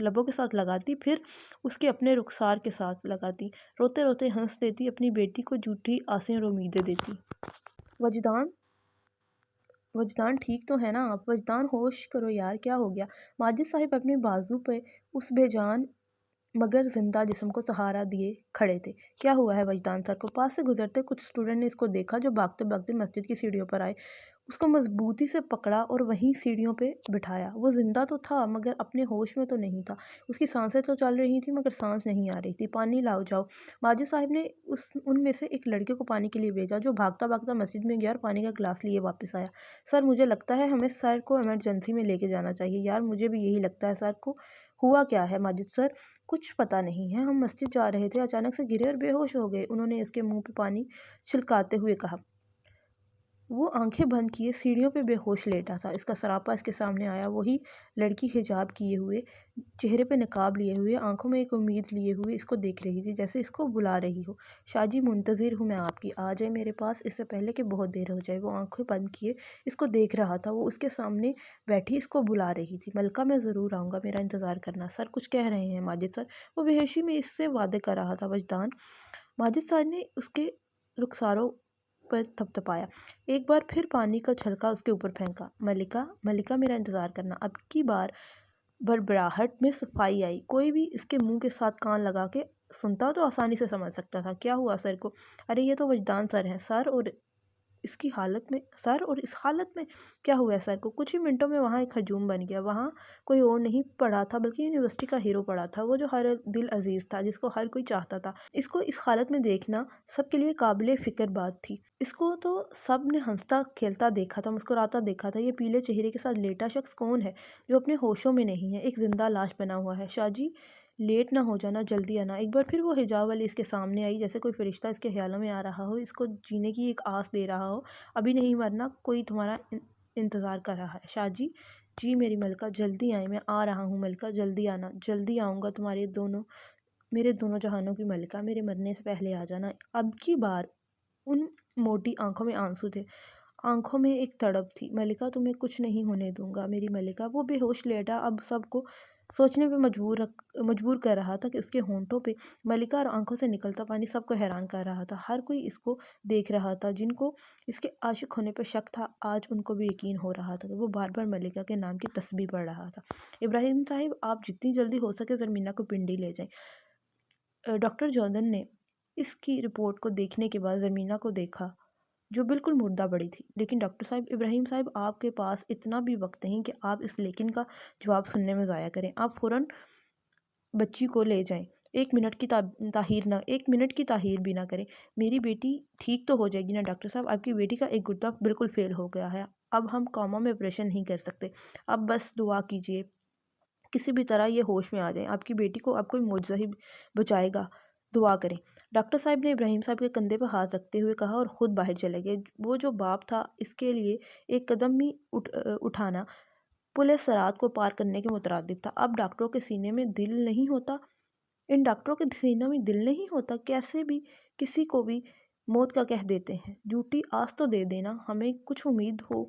لبوں کے ساتھ لگاتی، پھر اس کے اپنے رخسار کے ساتھ لگاتی، روتے روتے ہنس دیتی، اپنی بیٹی کو جھوٹی آسیں اور امیدیں دیتی۔ وجدان ٹھیک تو ہے نا آپ؟ وجدان ہوش کرو یار، کیا ہو گیا؟ ماجد صاحب اپنے بازو پہ اس بے جان مگر زندہ جسم کو سہارا دیے کھڑے تھے۔ کیا ہوا ہے وجدان سر کو؟ پاس سے گزرتے کچھ اسٹوڈنٹ نے اس کو دیکھا جو بھاگتے بھاگتے مسجد کی سیڑھیوں پر آئے، اس کو مضبوطی سے پکڑا اور وہیں سیڑھیوں پہ بٹھایا۔ وہ زندہ تو تھا مگر اپنے ہوش میں تو نہیں تھا، اس کی سانسیں تو چل رہی تھیں مگر سانس نہیں آ رہی تھی۔ پانی لاؤ جاؤ۔ ماجد صاحب نے ان میں سے ایک لڑکے کو پانی کے لیے بھیجا جو بھاگتا بھاگتا مسجد میں گیا اور پانی کا گلاس لیے واپس آیا۔ سر مجھے لگتا ہے ہمیں سر کو ایمرجنسی میں لے کے جانا چاہیے۔ یار مجھے بھی یہی لگتا ہے سر کو۔ ہوا کیا ہے ماجد سر؟ کچھ پتہ نہیں ہے، ہم مسجد جا رہے تھے، اچانک سے گرے اور بے ہوش ہو گئے، انہوں نے اس کے منہ پہ پانی چھلکاتے ہوئے کہا۔ وہ آنکھیں بند کیے سیڑھیوں پہ بے ہوش لیٹا تھا۔ اس کا سراپا اس کے سامنے آیا، وہی لڑکی حجاب کیے ہوئے، چہرے پہ نقاب لیے ہوئے، آنکھوں میں ایک امید لیے ہوئے اس کو دیکھ رہی تھی جیسے اس کو بلا رہی ہو۔ شاہ جی منتظر ہوں میں آپ کی، آ جائیں میرے پاس اس سے پہلے کہ بہت دیر ہو جائے۔ وہ آنکھیں بند کیے اس کو دیکھ رہا تھا، وہ اس کے سامنے بیٹھی اس کو بلا رہی تھی۔ ملکہ میں ضرور آؤں گا، میرا انتظار کرنا۔ سر کچھ کہہ رہے ہیں ماجد سر؟ وہ بے ہوشی میں اس سے وعدے کر رہا تھا۔ وجدان؟ ماجد سر نے اس کے رخساروں پر تھپتھپایا، ایک بار پھر پانی کا چھلکا اس کے اوپر پھینکا۔ ملکہ میرا انتظار کرنا۔ اب کی بار بڑبڑاہٹ میں صفائی آئی، کوئی بھی اس کے منہ کے ساتھ کان لگا کے سنتا تو آسانی سے سمجھ سکتا تھا۔ کیا ہوا سر کو؟ ارے یہ تو وجدان سر ہیں سر، اور اس حالت میں کیا ہوا ہے سر کو؟ کچھ ہی منٹوں میں وہاں ایک ہجوم بن گیا۔ وہاں کوئی اور نہیں پڑا تھا بلکہ یونیورسٹی کا ہیرو پڑا تھا، وہ جو ہر دل عزیز تھا، جس کو ہر کوئی چاہتا تھا۔ اس کو اس حالت میں دیکھنا سب کے لیے قابل فکر بات تھی۔ اس کو تو سب نے ہنستا کھیلتا دیکھا تھا، مسکراتا دیکھا تھا۔ یہ پیلے چہرے کے ساتھ لیٹا شخص کون ہے جو اپنے ہوشوں میں نہیں ہے؟ ایک زندہ لاش بنا ہوا ہے۔ شاہ جی لیٹ نہ ہو جانا، جلدی آنا۔ ایک بار پھر وہ حجاب والی اس کے سامنے آئی، جیسے کوئی فرشتہ اس کے خیالوں میں آ رہا ہو، اس کو جینے کی ایک آس دے رہا ہو۔ ابھی نہیں مرنا، کوئی تمہارا انتظار کر رہا ہے۔ شاہ جی؟ جی میری ملکہ جلدی آئیں، میں آ رہا ہوں ملکہ، جلدی آنا۔ جلدی آؤں گا میرے دونوں جہانوں کی ملکہ، میرے مرنے سے پہلے آ جانا۔ اب کی بار ان موٹی آنکھوں میں آنسو تھے، آنکھوں میں ایک تڑپ تھی۔ ملکہ تمہیں کچھ نہیں ہونے دوں گا میری ملکہ۔ وہ بے ہوش لیٹا، اب سب کو سوچنے پہ مجبور کر رہا تھا کہ اس کے ہونٹوں پہ ملکہ اور آنکھوں سے نکلتا پانی سب کو حیران کر رہا تھا۔ ہر کوئی اس کو دیکھ رہا تھا، جن کو اس کے عاشق ہونے پہ شک تھا آج ان کو بھی یقین ہو رہا تھا کہ وہ بار بار ملکہ کے نام کی تسبیح پڑھ رہا تھا۔ ابراہیم صاحب آپ جتنی جلدی ہو سکے زرمینہ کو پنڈی لے جائیں۔ ڈاکٹر جوردن نے اس کی رپورٹ کو دیکھنے کے بعد زرمینہ کو دیکھا جو بالکل مردہ پڑی تھی۔ لیکن ڈاکٹر صاحب، ابراہیم صاحب آپ کے پاس اتنا بھی وقت نہیں کہ آپ اس لیکن کا جواب سننے میں ضائع کریں۔ آپ فوراً بچی کو لے جائیں، ایک منٹ کی تاخیر بھی نہ کریں۔ میری بیٹی ٹھیک تو ہو جائے گی نا ڈاکٹر صاحب؟ آپ کی بیٹی کا ایک گردہ بالکل فیل ہو گیا ہے، اب ہم کوما میں آپریشن نہیں کر سکتے۔ اب بس دعا کیجیے کسی بھی طرح یہ ہوش میں آ جائیں، آپ کی بیٹی کو اب کوئی معجزہ ہی بچائے گا، دعا کریں۔ ڈاکٹر صاحب نے ابراہیم صاحب کے کندھے پہ ہاتھ رکھتے ہوئے کہا اور خود باہر چلے گئے۔ وہ جو باپ تھا اس کے لیے ایک قدم بھی اٹھانا پل صراط کو پار کرنے کے مترادف تھا۔ اب ڈاکٹروں کے سینے میں دل نہیں ہوتا، ان ڈاکٹروں کے سینوں میں دل نہیں ہوتا، کیسے بھی کسی کو بھی موت کا کہہ دیتے ہیں۔ جھوٹی آس تو دے دینا، ہمیں کچھ امید ہو۔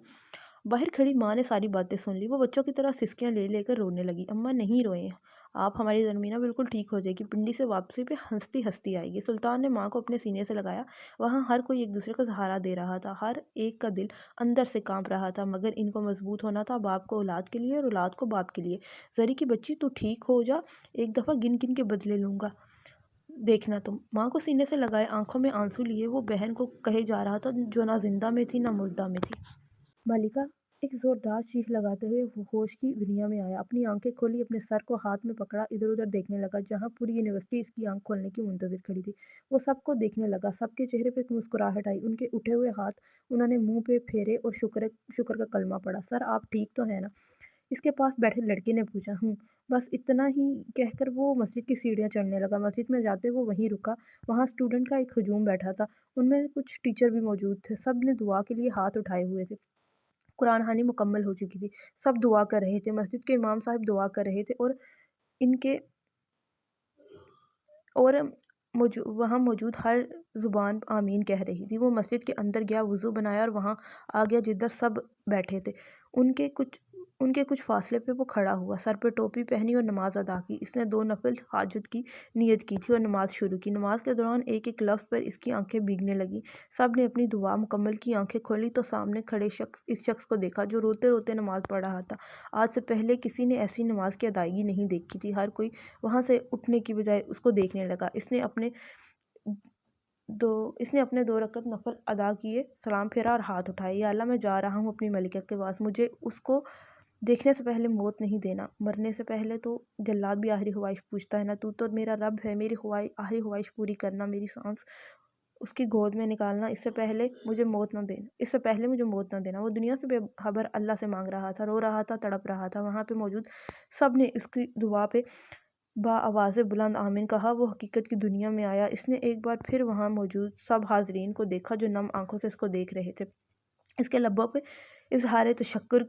باہر کھڑی ماں نے ساری باتیں سن لی، وہ بچوں کی طرح سسکیاں لے لے کر رونے لگی۔ اماں نہیں روئیں آپ، ہماری زرمینہ بالکل ٹھیک ہو جائے گی، پنڈی سے واپسی پہ ہنستی ہنستی آئے گی۔ سلطان نے ماں کو اپنے سینے سے لگایا، وہاں ہر کوئی ایک دوسرے کو سہارا دے رہا تھا، ہر ایک کا دل اندر سے کانپ رہا تھا، مگر ان کو مضبوط ہونا تھا، باپ کو اولاد کے لیے اور اولاد کو باپ کے لیے۔ زری کی بچی تو ٹھیک ہو جا، ایک دفعہ گن گن کے بدلے لوں گا، دیکھنا تم۔ ماں کو سینے سے لگائے آنکھوں میں آنسو لیے وہ بہن کو کہے جا رہا تھا جو نہ زندہ میں تھی نہ مردہ میں تھی۔ ملکہ ایک زوردار چیخ لگاتے ہوئے ہوش کی دنیا میں آیا، اپنی آنکھیں کھولی، اپنے سر کو ہاتھ میں پکڑا، ادھر ادھر دیکھنے لگا جہاں پوری یونیورسٹی اس کی آنکھ کھولنے کی منتظر کھڑی تھی۔ وہ سب کو دیکھنے لگا، سب کے چہرے پہ ایک مسکراہٹ آئی، ان کے اٹھے ہوئے ہاتھ انہوں نے منہ پہ پھیرے اور شکر کا کلمہ پڑھا۔ سر آپ ٹھیک تو ہیں نا؟ اس کے پاس بیٹھے لڑکے نے پوچھا۔ بس اتنا ہی کہہ کر وہ مسجد کی سیڑھیاں چڑھنے لگا۔ مسجد میں جاتے وہ وہیں رکا، وہاں اسٹوڈنٹ کا ایک ہجوم بیٹھا تھا، ان میں کچھ ٹیچر بھی موجود تھے، سب نے دعا کے لیے ہاتھ اٹھائے ہوئے تھے۔ قرآن خوانی مکمل ہو چکی تھی، سب دعا کر رہے تھے، مسجد کے امام صاحب دعا کر رہے تھے اور وہاں موجود ہر زبان آمین کہہ رہی تھی۔ وہ مسجد کے اندر گیا، وضو بنایا اور وہاں آ گیا جدھر سب بیٹھے تھے۔ ان کے کچھ ان کے کچھ فاصلے پہ وہ کھڑا ہوا، سر پہ ٹوپی پہنی اور نماز ادا کی۔ اس نے 2 نفل حاجت کی نیت کی تھی اور نماز شروع کی۔ نماز کے دوران ایک ایک لفظ پر اس کی آنکھیں بھیگنے لگیں۔ سب نے اپنی دعا مکمل کی، آنکھیں کھولی تو سامنے کھڑے اس شخص کو دیکھا جو روتے روتے نماز پڑھ رہا تھا۔ آج سے پہلے کسی نے ایسی نماز کی ادائیگی نہیں دیکھی تھی۔ ہر کوئی وہاں سے اٹھنے کی بجائے اس کو دیکھنے لگا۔ اس نے اپنے 2 رکعت نفل ادا کیے، سلام پھیرا اور ہاتھ اٹھائے۔ یا اللہ، میں جا رہا ہوں اپنی ملکہ کے پاس، مجھے اس کو دیکھنے سے پہلے موت نہیں دینا۔ مرنے سے پہلے تو جلاد بھی آخری خواہش پوچھتا ہے نا، تو میرا رب ہے، میری آخری خواہش پوری کرنا، میری سانس اس کی گود میں نکالنا، اس سے پہلے مجھے موت نہ دینا۔ وہ دنیا سے بے خبر اللہ سے مانگ رہا تھا، رو رہا تھا، تڑپ رہا تھا۔ وہاں پہ موجود سب نے اس کی دعا پہ با آواز بلند آمین کہا۔ وہ حقیقت کی دنیا میں آیا۔ اس نے ایک بار پھر وہاں موجود سب حاضرین کو دیکھا جو نم آنکھوں سے اس کو دیکھ رہے تھے۔ اس کے لبوں پہ اظہار تشکر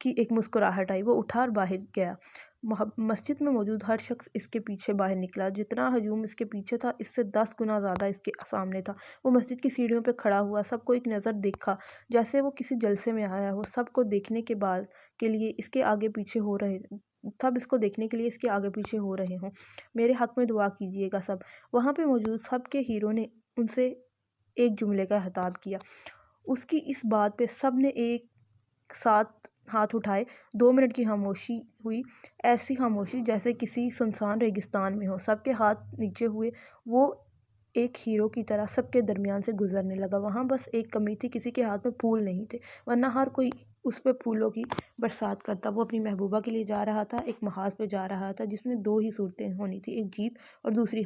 کی ایک مسکراہٹ آئی۔ وہ اٹھا اور باہر گیا۔ مسجد میں موجود ہر شخص اس کے پیچھے باہر نکلا۔ جتنا ہجوم اس کے پیچھے تھا، اس سے 10 گنا زیادہ اس کے سامنے تھا۔ وہ مسجد کی سیڑھیوں پہ کھڑا ہوا، سب کو ایک نظر دیکھا جیسے وہ کسی جلسے میں آیا ہو۔ سب کو دیکھنے کے لیے اس کے آگے پیچھے ہو رہے ہوں۔ میرے حق میں دعا کیجیے گا سب۔ وہاں پہ موجود سب کے ہیرو نے ان سے ایک جملے کا خطاب کیا۔ اس کی اس بات پہ سب نے ایک ساتھ ہاتھ اٹھائے۔ 2 منٹ کی خاموشی ہوئی، ایسی خاموشی جیسے کسی سنسان ریگستان میں ہو۔ سب کے ہاتھ نیچے ہوئے۔ وہ ایک ہیرو کی طرح سب کے درمیان سے گزرنے لگا۔ وہاں بس ایک کمی تھی، کسی کے ہاتھ میں پھول نہیں تھے، ورنہ ہر کوئی اس پہ پھولوں کی برسات کرتا۔ وہ اپنی محبوبہ کے لیے جا رہا تھا، ایک محاذ پہ جا رہا تھا جس میں 2 ہی صورتیں ہونی تھی، ایک جیت اور دوسری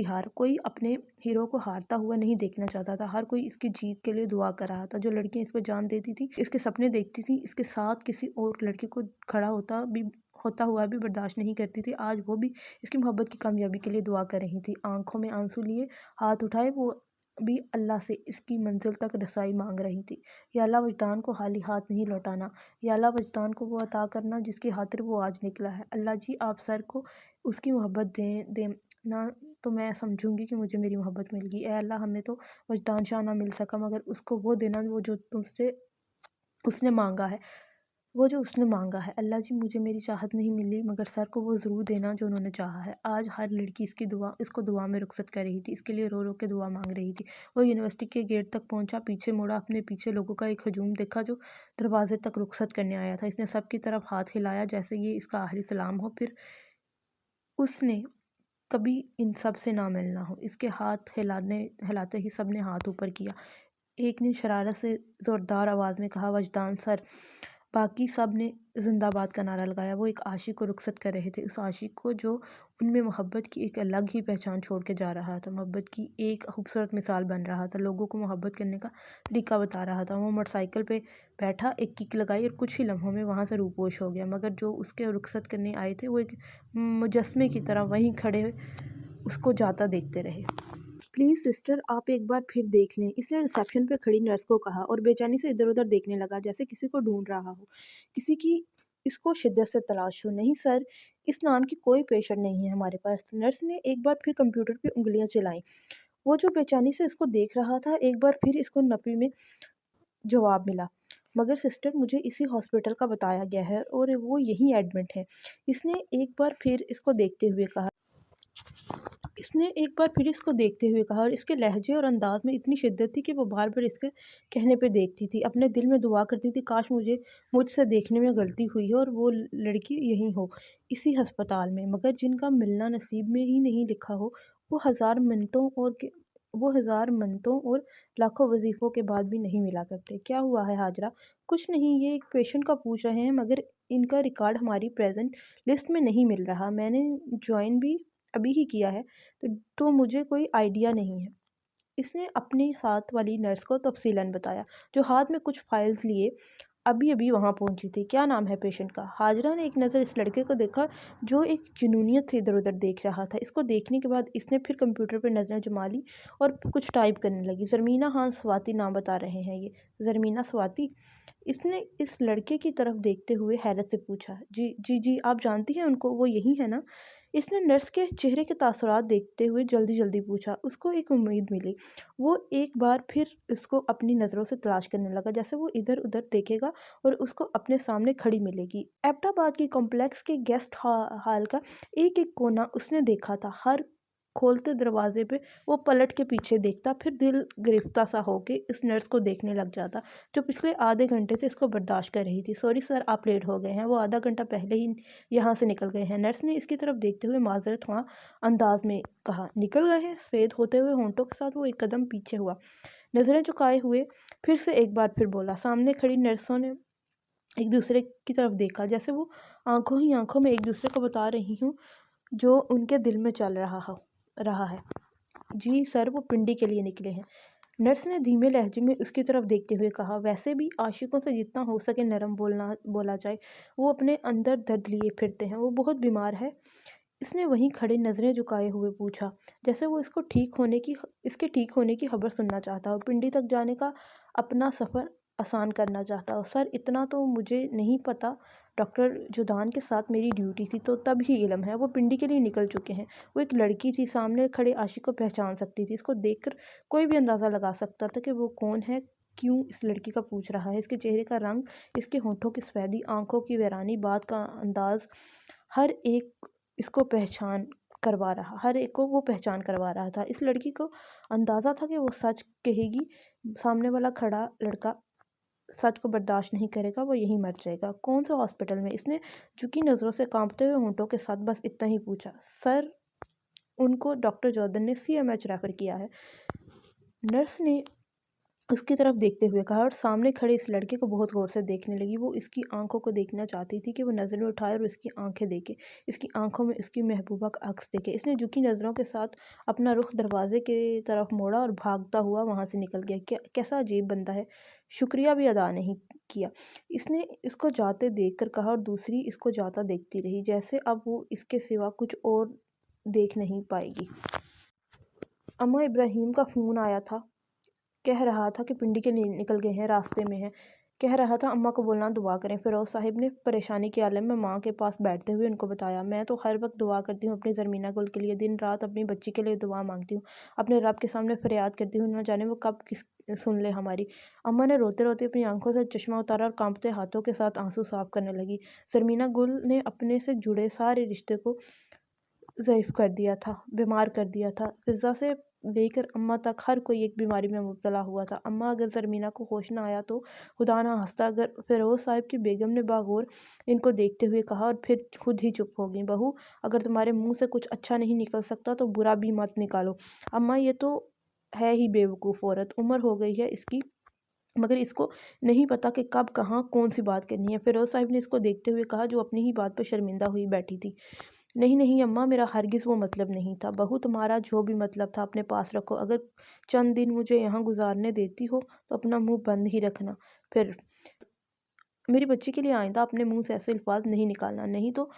ہار۔ کوئی اپنے ہیرو کو ہارتا ہوا نہیں دیکھنا چاہتا تھا، ہر کوئی اس کی جیت کے لیے دعا کر رہا تھا۔ جو لڑکیاں اس پہ جان دیتی تھی، اس کے سپنے دیکھتی تھی، اس کے ساتھ کسی اور لڑکے کو کھڑا ہوتا ہوا بھی برداشت نہیں کرتی تھی، آج وہ بھی اس کی محبت کی کامیابی کے لیے دعا کر رہی تھی۔ آنکھوں میں آنسو لیے ہاتھ اٹھائے وہ بھی اللہ سے اس کی منزل تک رسائی مانگ رہی تھی۔ یا اللہ، وجدان کو خالی ہاتھ نہیں لوٹانا، یا اللہ، وجدان کو وہ عطا کرنا جس کی خاطر وہ آج نکلا ہے۔ اللہ جی، آپ سر کو اس کی محبت دیں نہ تو میں سمجھوں گی کہ مجھے میری محبت مل گئی۔ اے اللہ، ہمیں تو وجدان شاہ نہ مل سکا، مگر اس کو وہ دینا جو تم سے اس نے مانگا ہے۔ اللہ جی، مجھے میری چاہت نہیں ملی، مگر سر کو وہ ضرور دینا جو انہوں نے چاہا ہے۔ آج ہر لڑکی اس کو دعا میں رخصت کر رہی تھی، اس کے لیے رو رو کے دعا مانگ رہی تھی۔ وہ یونیورسٹی کے گیٹ تک پہنچا، پیچھے مڑا، اپنے پیچھے لوگوں کا ایک ہجوم دیکھا جو دروازے تک رخصت کرنے آیا تھا۔ اس نے سب کی طرف ہاتھ ہلایا جیسے یہ اس کا آخری سلام ہو، پھر اس نے کبھی ان سب سے نہ ملنا ہو۔ اس کے ہاتھ ہلاتے ہی سب نے ہاتھ اوپر کیا۔ ایک نے شرارت سے زوردار آواز میں کہا، وجدان سر۔ باقی سب نے زندہ باد کا نعرہ لگایا۔ وہ ایک عاشق کو رخصت کر رہے تھے، اس عاشق کو جو ان میں محبت کی ایک الگ ہی پہچان چھوڑ کے جا رہا تھا، محبت کی ایک خوبصورت مثال بن رہا تھا، لوگوں کو محبت کرنے کا طریقہ بتا رہا تھا۔ وہ موٹر سائیکل پہ بیٹھا، ایک کک لگائی اور کچھ ہی لمحوں میں وہاں سے روپوش ہو گیا، مگر جو اس کے رخصت کرنے آئے تھے وہ ایک مجسمے کی طرح وہیں کھڑے اس کو جاتا دیکھتے رہے۔ پلیز سسٹر، آپ ایک بار پھر دیکھ لیں، اس نے ریسیپشن پہ کھڑی نرس کو کہا اور بے چینی سے ادھر ادھر دیکھنے لگا جیسے کسی کو ڈھونڈ رہا ہو، کسی کی اس کو شدت سے تلاش ہو۔ نہیں سر، اس نام کی کوئی پیشنٹ نہیں ہے ہمارے پاس۔ نرس نے ایک بار پھر کمپیوٹر پہ انگلیاں چلائیں۔ وہ جو بے چینی سے اس کو دیکھ رہا تھا، ایک بار پھر اس کو نفی میں جواب ملا، مگر سسٹر، مجھے اسی ہاسپٹل کا بتایا گیا ہے اور وہ یہیں ایڈمٹ ہے۔ اس نے ایک بار پھر اس کو دیکھتے ہوئے کہا اور اس کے لہجے اور انداز میں اتنی شدت تھی کہ وہ بار بار اس کے کہنے پہ دیکھتی تھی، اپنے دل میں دعا کرتی تھی، کاش مجھ سے دیکھنے میں غلطی ہوئی ہے اور وہ لڑکی یہیں ہو، اسی ہسپتال میں، مگر جن کا ملنا نصیب میں ہی نہیں لکھا ہو، وہ ہزار منتوں اور لاکھوں وظیفوں کے بعد بھی نہیں ملا کرتے۔ کیا ہوا ہے حاجرہ؟ کچھ نہیں، یہ ایک پیشنٹ کا پوچھ رہے ہیں، مگر ان کا ریکارڈ ہماری پریزنٹ لسٹ میں نہیں مل رہا، میں نے جوائن بھی ابھی ہی کیا ہے، تو مجھے کوئی آئیڈیا نہیں ہے۔ اس نے اپنی ساتھ والی نرس کو تفصیلاً بتایا، جو ہاتھ میں کچھ فائلز لیے ابھی وہاں پہنچی تھی۔ کیا نام ہے پیشنٹ کا؟ حاجرہ نے ایک نظر اس لڑکے کو دیکھا جو ایک جنونیت سے ادھر ادھر دیکھ رہا تھا۔ اس کو دیکھنے کے بعد اس نے پھر کمپیوٹر پہ نظریں جما لی اور کچھ ٹائپ کرنے لگی۔ زرمینہ خان سواتی نام بتا رہے ہیں یہ۔ زرمینہ سواتی؟ اس نے اس لڑکے کی طرف دیکھتے ہوئے حیرت سے پوچھا۔ جی آپ جانتی ہیں ان کو، وہ یہی ہے نا؟ اس نے نرس کے چہرے کے تاثرات دیکھتے ہوئے جلدی جلدی پوچھا۔ اس کو ایک امید ملی۔ وہ ایک بار پھر اس کو اپنی نظروں سے تلاش کرنے لگا، جیسے وہ ادھر ادھر دیکھے گا اور اس کو اپنے سامنے کھڑی ملے گی۔ ایبٹ آباد کی کمپلیکس کے گیسٹ ہال کا ایک ایک کونا اس نے دیکھا تھا۔ ہر کھولتے دروازے پہ وہ پلٹ کے پیچھے دیکھتا، پھر دل گرفتہ سا ہو کے اس نرس کو دیکھنے لگ جاتا جو پچھلے آدھے گھنٹے سے اس کو برداشت کر رہی تھی۔ سوری سر، آپ لیٹ ہو گئے ہیں، وہ آدھا گھنٹہ پہلے ہی یہاں سے نکل گئے ہیں۔ نرس نے اس کی طرف دیکھتے ہوئے معذرت خواہ انداز میں کہا۔ نکل گئے ہیں؟ سفید ہوتے ہوئے ہونٹوں کے ساتھ وہ ایک قدم پیچھے ہوا، نظریں جھکائے ہوئے پھر سے ایک بار پھر بولا۔ سامنے کھڑی نرسوں نے ایک دوسرے کی طرف دیکھا، جیسے وہ آنکھوں ہی آنکھوں میں ایک دوسرے کو بتا رہی ہوں جو ان کے دل میں چل رہا ہے۔ جی سر، وہ پنڈی کے لیے نکلے ہیں، نرس نے دھیمے لہجے میں اس کی طرف دیکھتے ہوئے کہا۔ ویسے بھی عاشقوں سے جتنا ہو سکے نرم بولا جائے، وہ اپنے اندر درد لیے پھرتے ہیں۔ وہ بہت بیمار ہے؟ اس نے وہیں کھڑے نظریں جھکائے ہوئے پوچھا، جیسے وہ اس کے ٹھیک ہونے کی خبر سننا چاہتا ہو، پنڈی تک جانے کا اپنا سفر آسان کرنا چاہتا ہو۔ سر، اتنا تو مجھے نہیں پتا، ڈاکٹر جودان کے ساتھ میری ڈیوٹی تھی تو تب ہی علم ہے، وہ پنڈی کے لیے نکل چکے ہیں۔ وہ ایک لڑکی تھی، سامنے کھڑے عاشق کو پہچان سکتی تھی۔ اس کو دیکھ کر کوئی بھی اندازہ لگا سکتا تھا کہ وہ کون ہے، کیوں اس لڑکی کا پوچھ رہا ہے۔ اس کے چہرے کا رنگ، اس کے ہونٹوں کی سفیدی، آنکھوں کی ویرانی، بات کا انداز، ہر ایک کو پہچان کروا رہا تھا۔ اس لڑکی کو اندازہ تھا کہ وہ سچ کہے گی، سامنے والا کھڑا لڑکا سچ کو برداشت نہیں کرے گا، وہ یہیں مر جائے گا۔ کون سے ہاسپٹل میں؟ اس نے جھکی نظروں سے کانپتے ہوئے ہونٹوں کے ساتھ بس اتنا ہی پوچھا۔ سر، ان کو ڈاکٹر جوردن نے CMH ریفر کیا ہے، نرس نے اس کی طرف دیکھتے ہوئے کہا، اور سامنے کھڑے اس لڑکے کو بہت غور سے دیکھنے لگی۔ وہ اس کی آنکھوں کو دیکھنا چاہتی تھی کہ وہ نظریں اٹھائے اور اس کی آنکھیں دیکھے، اس کی آنکھوں میں اس کی محبوبہ کا عکس دیکھے۔ اس نے جھکی نظروں کے ساتھ اپنا رخ دروازے کی طرف موڑا اور بھاگتا ہوا وہاں سے نکل گیا۔ کیسا عجیب بندہ ہے، شکریہ بھی ادا نہیں کیا، اس نے اس کو جاتے دیکھ کر کہا، اور دوسری اس کو جاتا دیکھتی رہی، جیسے اب وہ اس کے سوا کچھ اور دیکھ نہیں پائے گی۔ اماں ابراہیم کا فون آیا تھا، کہہ رہا تھا کہ پنڈی کے لیے نکل گئے ہیں، راستے میں ہیں۔ کہہ رہا تھا اماں کو بولنا دعا کریں۔ فیروز صاحب نے پریشانی کے عالم میں ماں کے پاس بیٹھتے ہوئے ان کو بتایا۔ میں تو ہر وقت دعا کرتی ہوں اپنی زرمینہ گل کے لیے، دن رات اپنی بچی کے لیے دعا مانگتی ہوں، اپنے رب کے سامنے فریاد کرتی ہوں، نہ جانے وہ کب سن لے ہماری۔ اماں نے روتے روتے اپنی آنکھوں سے چشمہ اتارا اور کانپتے ہاتھوں کے ساتھ آنسو صاف کرنے لگی۔ زرمینہ گل نے اپنے سے جڑے سارے رشتے کو ضعیف کر دیا تھا، بیمار کر دیا تھا۔ فضا سے لے کر اماں تک ہر کوئی ایک بیماری میں مبتلا ہوا تھا۔ اماں، اگر زرمینہ کو ہوش نہ آیا تو خدا نہ خواستہ اگر، فیروز صاحب کی بیگم نے باغور ان کو دیکھتے ہوئے کہا، اور پھر خود ہی چپ ہو گئیں۔ بہو، اگر تمہارے منہ سے کچھ اچھا نہیں نکل سکتا تو برا بھی مت نکالو۔ اماں، یہ تو ہے ہی بے وقوف عورت، عمر ہو گئی ہے اس کی، مگر اس کو نہیں پتا کہ کب کہاں کون سی بات کرنی ہے، فیروز صاحب نے اس کو دیکھتے ہوئے کہا جو اپنی ہی بات پر شرمندہ ہوئی بیٹھی تھی۔ نہیں نہیں اماں، میرا ہرگز وہ مطلب نہیں تھا۔ بہو، تمہارا جو بھی مطلب تھا اپنے پاس رکھو، اگر چند دن مجھے یہاں گزارنے دیتی ہو تو اپنا منہ بند ہی رکھنا، پھر میری بچی کے لیے آئندہ اپنے منہ سے ایسے الفاظ نہیں نکالنا، نہیں تو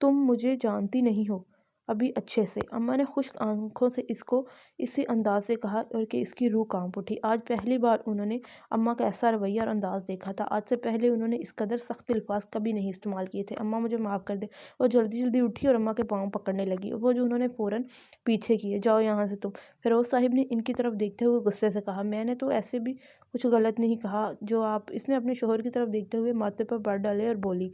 تم مجھے جانتی نہیں ہو ابھی اچھے سے۔ اماں نے خشک آنکھوں سے اس کو اسی انداز سے کہا اور کہ اس کی روح کانپ اٹھی۔ آج پہلی بار انہوں نے اماں کا ایسا رویہ اور انداز دیکھا تھا۔ آج سے پہلے انہوں نے اس قدر سخت الفاظ کبھی نہیں استعمال کیے تھے۔ اماں، مجھے معاف کر دے۔ وہ جلدی جلدی اٹھی اور اماں کے پاؤں پکڑنے لگی، وہ جو انہوں نے فوراً پیچھے کیے۔ جاؤ یہاں سے تم، فیروز صاحب نے ان کی طرف دیکھتے ہوئے غصے سے کہا۔ میں نے تو ایسے بھی کچھ غلط نہیں کہا جو آپ، اس نے اپنے شوہر کی طرف دیکھتے ہوئے ماتھے پر بر ڈالے اور بولی۔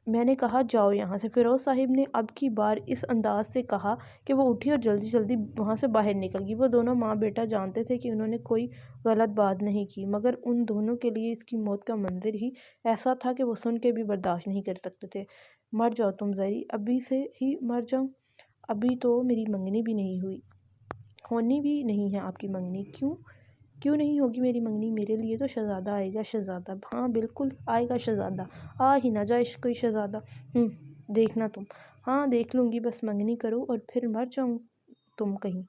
میں نے کہا جاؤ یہاں سے۔ فیروز صاحب نے اب کی بار اس انداز سے کہا کہ وہ اٹھی اور جلدی جلدی وہاں سے باہر نکل گئی۔ وہ دونوں ماں بیٹا جانتے تھے کہ انہوں نے کوئی غلط بات نہیں کی، مگر ان دونوں کے لیے اس کی موت کا منظر ہی ایسا تھا کہ وہ سن کے بھی برداشت نہیں کر سکتے تھے۔ مر جاؤ تم زری، ابھی سے ہی مر جاؤں؟ ابھی تو میری منگنی بھی نہیں ہوئی، ہونی بھی نہیں ہے آپ کی منگنی۔ کیوں نہیں ہوگی میری منگنی؟ میرے لیے تو شہزادہ آئے گا، شہزادہ، ہاں بالکل آئے گا شہزادہ، آ ہی نہ جائے کوئی شہزادہ۔ دیکھنا تم۔ ہاں دیکھ لوں گی، بس منگنی کرو اور پھر مر جاؤں تم کہیں۔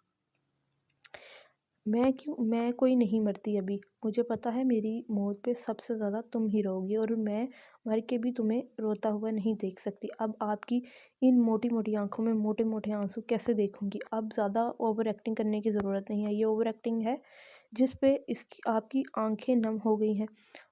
میں کوئی نہیں مرتی ابھی، مجھے پتا ہے میری موت پہ سب سے زیادہ تم ہی رو گی، اور میں مر کے بھی تمہیں روتا ہوا نہیں دیکھ سکتی۔ اب آپ کی ان موٹی موٹی آنکھوں میں موٹے موٹے آنسو کیسے دیکھوں گی؟ اب زیادہ اوور ایکٹنگ کرنے کی ضرورت نہیں ہے، یہ اوور ایکٹنگ ہے جس پہ آپ کی آنکھیں نم ہو گئی ہیں۔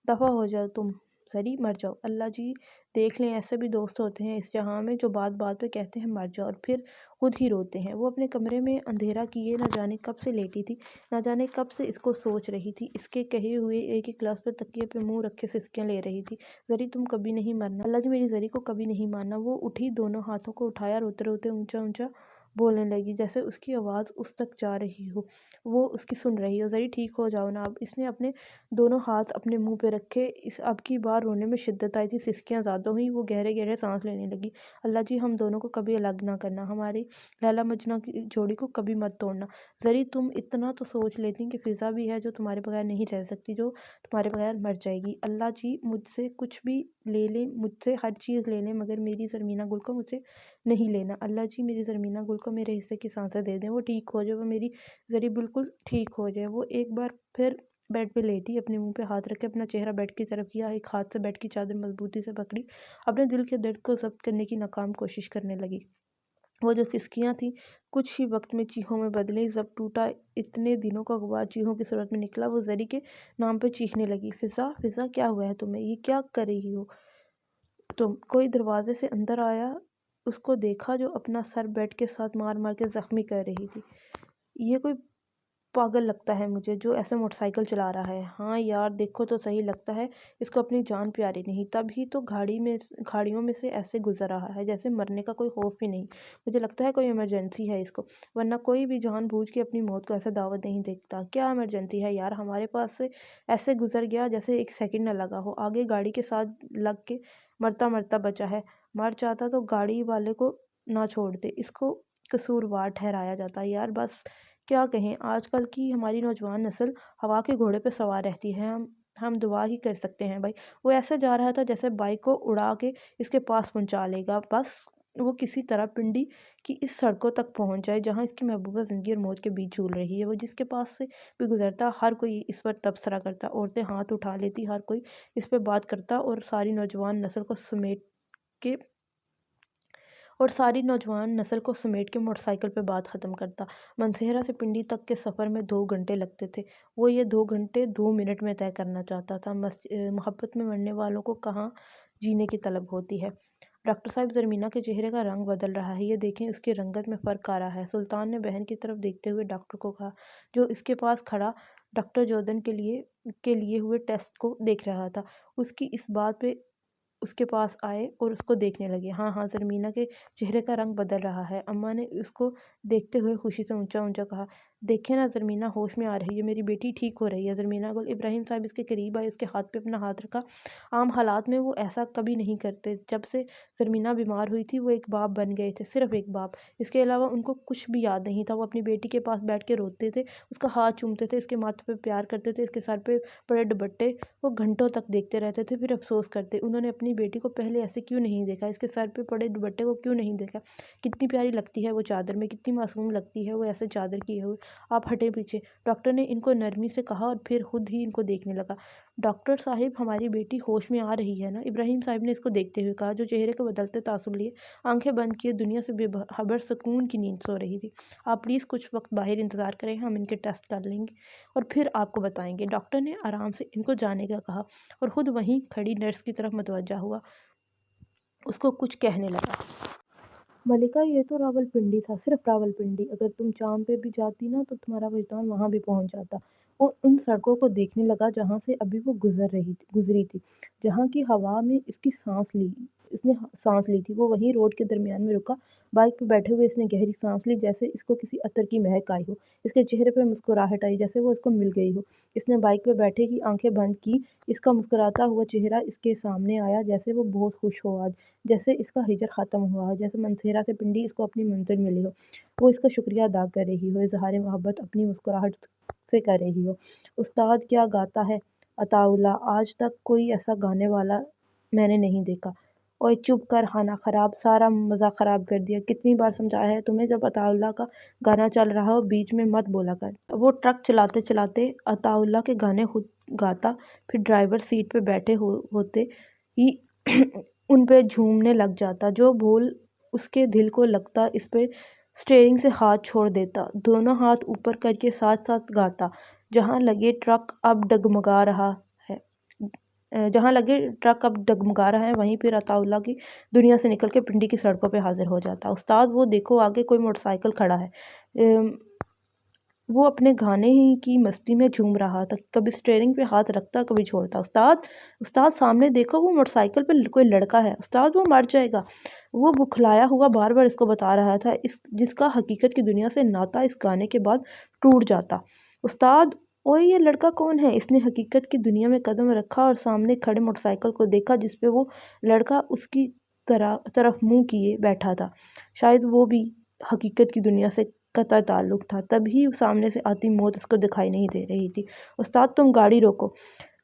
دفع ہو جاؤ تم زری، مر جاؤ۔ اللہ جی دیکھ لیں ایسے بھی دوست ہوتے ہیں اس جہاں میں جو بات بات پہ کہتے ہیں مر جاؤ اور پھر خود ہی روتے ہیں۔ وہ اپنے کمرے میں اندھیرا کیے نہ جانے کب سے لیٹی تھی، نہ جانے کب سے اس کو سوچ رہی تھی، اس کے کہے ہوئے ایک ایک لفظ پر تکیے پہ منہ رکھے سسکیاں لے رہی تھی۔ زری تم کبھی نہیں مرنا، اللہ جی میری زری کو کبھی نہیں مارنا۔ وہ اٹھی، دونوں ہاتھوں کو اٹھایا، روتے روتے اونچا اونچا بولنے لگی جیسے اس کی آواز اس تک جا رہی ہو، وہ اس کی سن رہی ہو۔ زری ٹھیک ہو جاؤ نا اب۔ اس نے اپنے دونوں ہاتھ اپنے منہ پہ رکھے، اب کی بار رونے میں شدت آئی تھی، سسکیاں زیادہ ہوئیں، وہ گہرے گہرے سانس لینے لگی۔ اللہ جی ہم دونوں کو کبھی الگ نہ کرنا، ہماری لیلا مجنوں کی جوڑی کو کبھی مت توڑنا۔ زری تم اتنا تو سوچ لیتی کہ فضا بھی ہے جو تمہارے بغیر نہیں رہ سکتی، جو تمہارے بغیر مر جائے گی۔ اللہ جی مجھ سے کچھ بھی لے لیں، مجھ سے ہر چیز لے لیں، مگر میری زرمینہ گل کو مجھ سے نہیں لینا۔ اللہ جی میری زرمینہ گل کو میرے حصے کی سانسیں دے دیں، وہ ٹھیک ہو جائے، وہ میری زری بالکل ٹھیک ہو جائے۔ وہ ایک بار پھر بیڈ پہ لیٹی، اپنے منہ پہ ہاتھ رکھے اپنا چہرہ بیڈ کی طرف کیا، ایک ہاتھ سے بیڈ کی چادر مضبوطی سے پکڑی، اپنے دل کے درد کو ضبط کرنے کی ناکام کوشش کرنے لگی۔ وہ جو سسکیاں تھیں کچھ ہی وقت میں چیخوں میں بدلیں، ضبط ٹوٹا، اتنے دنوں کا غبار چیخوں کی صورت میں نکلا۔ وہ زری کے نام پہ چیخنے لگی، فضا فضا کیا ہوا ہے تمہیں، یہ کیا کر رہی ہو تم؟ کوئی دروازے سے اندر آیا، اس کو دیکھا جو اپنا سر بیڈ کے ساتھ مار مار کے زخمی کر رہی تھی۔ یہ کوئی پاگل لگتا ہے مجھے جو ایسے موٹر سائیکل چلا رہا ہے۔ ہاں یار دیکھو تو صحیح، لگتا ہے اس کو اپنی جان پیاری نہیں، تب ہی تو گھاڑیوں میں سے ایسے گزر رہا ہے جیسے مرنے کا کوئی خوف بھی نہیں۔ مجھے لگتا ہے کوئی ایمرجنسی ہے اس کو، ورنہ کوئی بھی جان بوجھ کے اپنی موت کو ایسے دعوت نہیں دیتا۔ کیا ایمرجنسی ہے یار، ہمارے پاس سے ایسے گزر گیا جیسے ایک سیکنڈ نہ لگا ہو، آگے گاڑی کے ساتھ لگ کے مرتا مرتا بچا ہے۔ مر جاتا تو گاڑی والے کو نہ چھوڑتے، اس کو قصوروار ٹھہرایا جاتا۔ یار بس کیا کہیں، آج کل کی ہماری نوجوان نسل ہوا کے گھوڑے پہ سوار رہتی ہے، ہم دعا ہی کر سکتے ہیں بھائی۔ وہ ایسے جا رہا تھا جیسے بائک کو اڑا کے اس کے پاس پہنچا لے گا، بس وہ کسی طرح پنڈی کی اس سڑکوں تک پہنچ جائے جہاں اس کی محبوبہ زندگی اور موت کے بیچ جھول رہی ہے۔ وہ جس کے پاس سے بھی گزرتا ہر کوئی اس پر تبصرہ کرتا، عورتیں ہاتھ اٹھا لیتی، ہر کوئی اس پہ بات کرتا اور ساری نوجوان نسل کو سمیٹ کے موٹر سائیکل پہ بات ختم کرتا۔ منسہرہ سے پنڈی تک کے سفر میں 2 گھنٹے لگتے تھے، وہ یہ 2 گھنٹے 2 منٹ میں طے کرنا چاہتا تھا۔ محبت میں مرنے والوں کو کہاں جینے کی طلب ہوتی ہے۔ ڈاکٹر صاحب زرمینہ کے چہرے کا رنگ بدل رہا ہے، یہ دیکھیں اس کی رنگت میں فرق آ رہا ہے، سلطان نے بہن کی طرف دیکھتے ہوئے ڈاکٹر کو کہا جو اس کے پاس کھڑا ڈاکٹر جوردن کے لیے ہوئے ٹیسٹ کو دیکھ رہا تھا۔ اس کی اس بات پہ اس کے پاس آئے اور اس کو دیکھنے لگے۔ ہاں ہاں، زرمینہ کے چہرے کا رنگ بدل رہا ہے، اماں نے اس کو دیکھتے ہوئے خوشی سے اونچا اونچا کہا، دیکھیں نا زرمینہ ہوش میں آ رہی ہے، میری بیٹی ٹھیک ہو رہی ہے۔ زرمینہ گل ابراہیم صاحب اس کے قریب آئے، اس کے ہاتھ پہ اپنا ہاتھ رکھا۔ عام حالات میں وہ ایسا کبھی نہیں کرتے، جب سے زرمینہ بیمار ہوئی تھی وہ ایک باپ بن گئے تھے، صرف ایک باپ، اس کے علاوہ ان کو کچھ بھی یاد نہیں تھا۔ وہ اپنی بیٹی کے پاس بیٹھ کے روتے تھے، اس کا ہاتھ چومتے تھے، اس کے ماتھے پہ پیار کرتے تھے، اس کے سر پہ پڑے دوپٹے وہ گھنٹوں تک دیکھتے رہتے تھے، پھر افسوس کرتے انہوں نے اپنی بیٹی کو پہلے ایسے کیوں نہیں دیکھا، اس کے سر پہ پڑے دوپٹے کو کیوں نہیں دیکھا، کتنی پیاری لگتی ہے وہ چادر میں، کتنی معصوم لگتی ہے وہ ایسے چادر کیے ہوئے۔ آپ ہٹیں پیچھے، ڈاکٹر نے ان کو نرمی سے کہا اور پھر خود ہی ان کو دیکھنے لگا۔ ڈاکٹر صاحب ہماری بیٹی ہوش میں آ رہی ہے نا، ابراہیم صاحب نے اس کو دیکھتے ہوئے کہا جو چہرے کے بدلتے تاثر لیے آنکھیں بند کیے دنیا سے بے خبر سکون کی نیند سو رہی تھی۔ آپ پلیز کچھ وقت باہر انتظار کریں، ہم ان کے ٹیسٹ کر لیں گے اور پھر آپ کو بتائیں گے۔ ڈاکٹر نے آرام سے ان کو جانے کا کہا اور خود وہیں کھڑی نرس کی طرف متوجہ ہوا، اس کو کچھ کہنے لگا۔ ملکہ یہ تو راولپنڈی تھا، صرف راولپنڈی، اگر تم چاند پہ بھی جاتی نا تو تمہارا وجدان وہاں بھی پہنچ جاتا۔ وہ ان سڑکوں کو دیکھنے لگا جہاں سے ابھی وہ گزری تھی، جہاں کی ہوا میں اس نے سانس لی تھی۔ وہ وہیں روڈ کے درمیان میں رکا، بائک پہ بیٹھے ہوئے اس نے گہری سانس لی جیسے اس کو کسی عطر کی مہک آئی ہو، اس کے چہرے پہ مسکراہٹ آئی جیسے وہ اس کو مل گئی ہو۔ اس نے بائک پہ بیٹھے ہی آنکھیں بند کی، اس کا مسکراتا ہوا چہرہ اس کے سامنے آیا جیسے وہ بہت خوش ہو آج، جیسے اس کا ہجر ختم ہوا ہو، جیسے منسہرہ سے پنڈی اس کو اپنی منزل ملی ہو، وہ اس کا شکریہ ادا کر رہی ہو، اظہار محبت اپنی مسکراہٹ سے کر رہی ہو۔ استاد کیا گاتا ہے عطا اللہ، آج تک کوئی ایسا گانے والا میں نے نہیں دیکھا۔ اوئے چپ کر خانہ خراب، سارا مزہ خراب کر دیا، کتنی بار سمجھایا ہے تمہیں جب عطا اللہ کا گانا چل رہا ہو بیچ میں مت بولا کر۔ وہ ٹرک چلاتے چلاتے عطا اللہ کے گانے خود گاتا، پھر ڈرائیور سیٹ پہ بیٹھے ہوتے ہی ان پہ جھومنے لگ جاتا، جو بول اس کے دل کو لگتا اس پہ اسٹیئرنگ سے ہاتھ چھوڑ دیتا، دونوں ہاتھ اوپر کر کے ساتھ ساتھ گاتا، جہاں لگے ٹرک اب ڈگمگا رہا ہے، جہاں لگے ٹرک اب ڈگمگا رہا ہے وہیں پھر عطا اللہ کی دنیا سے نکل کے پنڈی کی سڑکوں پہ حاضر ہو جاتا۔ استاد وہ دیکھو آگے کوئی موٹر سائیکل کھڑا ہے۔ وہ اپنے گانے ہی کی مستی میں جھوم رہا تھا، کبھی اسٹیئرنگ پہ ہاتھ رکھتا کبھی چھوڑتا۔ استاد سامنے دیکھو، وہ موٹر سائیکل پہ کوئی لڑکا ہے۔ استاد وہ مر جائے گا، وہ بکھلایا ہوا بار بار اس کو بتا رہا تھا، جس کا حقیقت کی دنیا سے ناتا اس گانے کے بعد ٹوٹ جاتا۔ استاد اوئے یہ لڑکا کون ہے؟ اس نے حقیقت کی دنیا میں قدم رکھا اور سامنے کھڑے موٹر سائیکل کو دیکھا جس پہ وہ لڑکا اس کی طرف منہ کیے بیٹھا تھا۔ شاید وہ بھی حقیقت کی دنیا سے قطع تعلق تھا، تبھی سامنے سے آتی موت اس کو دکھائی نہیں دے رہی تھی۔ استاد تم گاڑی روکو،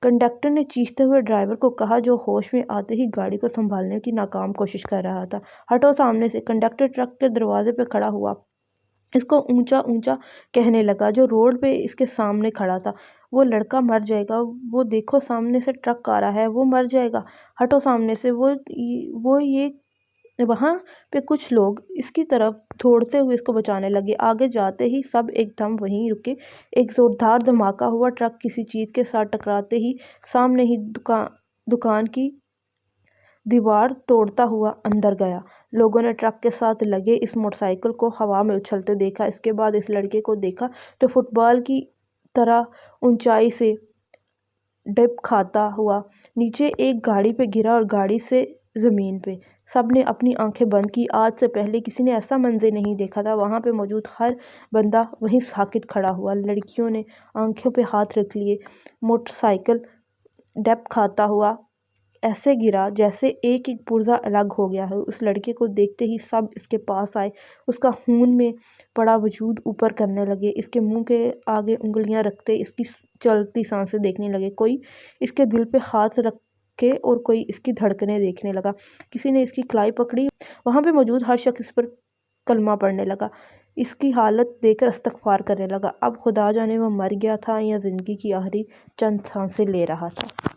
کنڈکٹر نے چیختے ہوئے ڈرائیور کو کہا جو ہوش میں آتے ہی گاڑی کو سنبھالنے کی ناکام کوشش کر رہا تھا۔ ہٹو سامنے سے۔ کنڈکٹر ٹرک کے دروازے پہ کھڑا ہوا، اس کو اونچا اونچا کہنے لگا جو روڈ پہ اس کے سامنے کھڑا تھا۔ وہ لڑکا مر جائے گا، وہ دیکھو سامنے سے ٹرک آ رہا ہے، وہ مر جائے گا، ہٹو سامنے سے۔ وہاں پہ کچھ لوگ اس کی طرف دوڑتے ہوئے اس کو بچانے لگے۔ آگے جاتے ہی سب ایک دم وہیں رکے۔ ایک زوردار دھماکہ ہوا، ٹرک کسی چیز کے ساتھ ٹکراتے ہی سامنے ہی دکان کی دیوار توڑتا ہوا اندر گیا۔ لوگوں نے ٹرک کے ساتھ لگے اس موٹر سائیکل کو ہوا میں اچھلتے دیکھا۔ اس کے بعد اس لڑکے کو دیکھا جو فٹ بال کی طرح اونچائی سے ڈپ کھاتا ہوا نیچے ایک گاڑی پہ گرا اور گاڑی سے زمین پہ۔ سب نے اپنی آنکھیں بند کی، آج سے پہلے کسی نے ایسا منظر نہیں دیکھا تھا۔ وہاں پہ موجود ہر بندہ وہیں ساکت کھڑا ہوا۔ لڑکیوں نے آنکھوں پہ ہاتھ رکھ لیے۔ موٹر سائیکل ڈپ کھاتا ہوا ایسے گرا جیسے ایک ایک پرزہ الگ ہو گیا ہے۔ اس لڑکے کو دیکھتے ہی سب اس کے پاس آئے، اس کا خون میں پڑا وجود اوپر کرنے لگے، اس کے منہ کے آگے انگلیاں رکھتے اس کی چلتی سانسیں دیکھنے لگے۔ کوئی اس کے دل پہ ہاتھ رکھے اور کوئی اس کی دھڑکنیں دیکھنے لگا۔ کسی نے اس کی کلائی پکڑی، وہاں پہ موجود ہر شخص اس پر کلمہ پڑھنے لگا، اس کی حالت دیکھ کر استغفار کرنے لگا۔ اب خدا جانے وہ مر گیا تھا یا زندگی کی آخری چند سانسیں لے رہا تھا۔